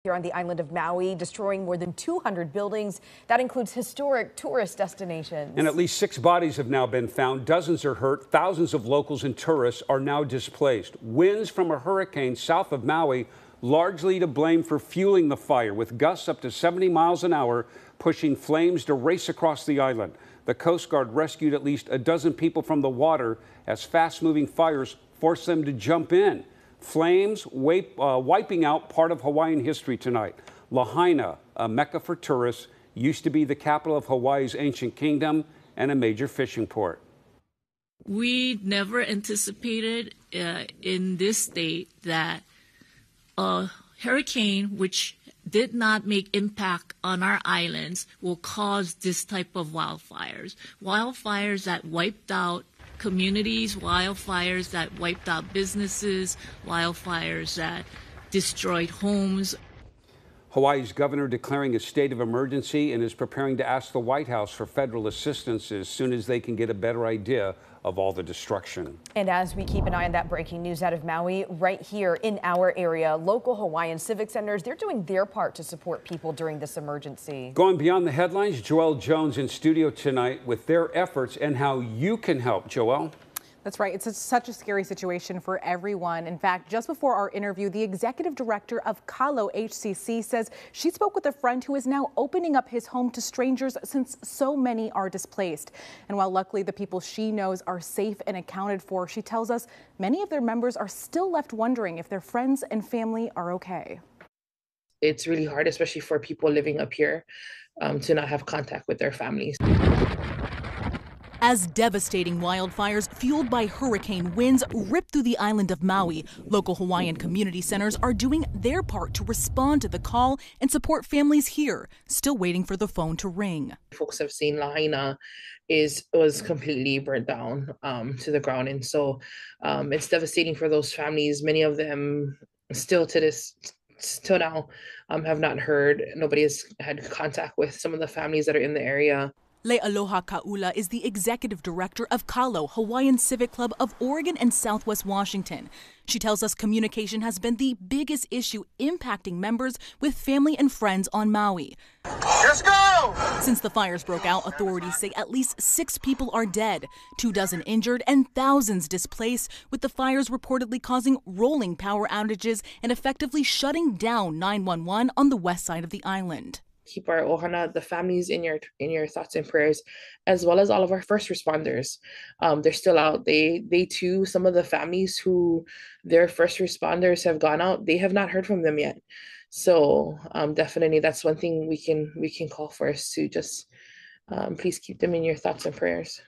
Here on the island of Maui, destroying more than 200 buildings. That includes historic tourist destinations. And at least 6 bodies have now been found. Dozens are hurt. Thousands of locals and tourists are now displaced. Winds from a hurricane south of Maui largely to blame for fueling the fire, with gusts up to 70 miles an hour, pushing flames to race across the island. The Coast Guard rescued at least a dozen people from the water as fast-moving fires forced them to jump in. Flames wiping out part of Hawaiian history tonight. Lahaina, a mecca for tourists, used to be the capital of Hawaii's ancient kingdom and a major fishing port. We never anticipated in this state that a hurricane, which did not make impact on our islands, will cause this type of wildfires. Wildfires that wiped out communities, wildfires that wiped out businesses, wildfires that destroyed homes. Hawaii's governor declaring a state of emergency and is preparing to ask the White House for federal assistance as soon as they can get a better idea of all the destruction. And as we keep an eye on that breaking news out of Maui, right here in our area, local Hawaiian civic centers, they're doing their part to support people during this emergency. Going beyond the headlines, Joelle Jones in studio tonight with their efforts and how you can help. Joelle? That's right. It's such a scary situation for everyone. In fact, just before our interview, the executive director of Kalo HCC says she spoke with a friend who is now opening up his home to strangers since so many are displaced. And while luckily the people she knows are safe and accounted for, she tells us many of their members are still left wondering if their friends and family are okay. It's really hard, especially for people living up here, to not have contact with their families. As devastating wildfires fueled by hurricane winds rip through the island of Maui, local Hawaiian community centers are doing their part to respond to the call and support families here, still waiting for the phone to ring. Folks have seen Lahaina was completely burnt down to the ground. And so it's devastating for those families. Many of them still now have not heard. Nobody has had contact with some of the families that are in the area. Le'aloha Kaula is the executive director of Kalo, Hawaiian Civic Club of Oregon and Southwest Washington. She tells us communication has been the biggest issue impacting members with family and friends on Maui. Let's go! Since the fires broke out, authorities say at least 6 people are dead, 24 injured, and thousands displaced, with the fires reportedly causing rolling power outages and effectively shutting down 911 on the west side of the island. Keep our ohana, the families, in your thoughts and prayers, as well as all of our first responders. They're still out. They too, some of the families who their first responders have gone out, they have not heard from them yet. So definitely that's one thing we can call for us to just please keep them in your thoughts and prayers.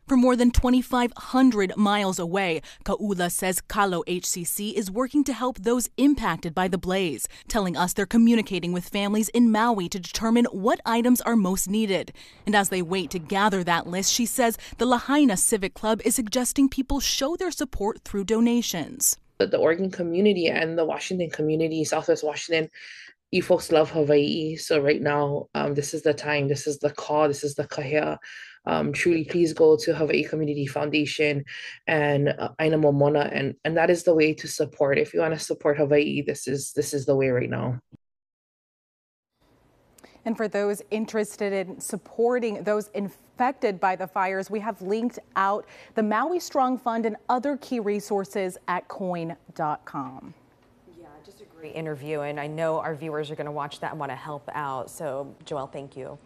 From more than 2,500 miles away, Kaula says Kalo HCC is working to help those impacted by the blaze, telling us they're communicating with families in Maui to determine what items are most needed. And as they wait to gather that list, she says the Lahaina Civic Club is suggesting people show their support through donations. The Oregon community and the Washington community, Southwest Washington, you folks love Hawaii. So right now, this is the time, this is the call, this is the kahea. Truly, please go to Hawaii Community Foundation and Aina Momona, and that is the way to support. If you want to support Hawaii, this is the way right now. And for those interested in supporting those affected by the fires, we have linked out the Maui Strong Fund and other key resources at coin.com. Yeah, just a great interview, and I know our viewers are going to watch that and want to help out. So, Joelle, thank you.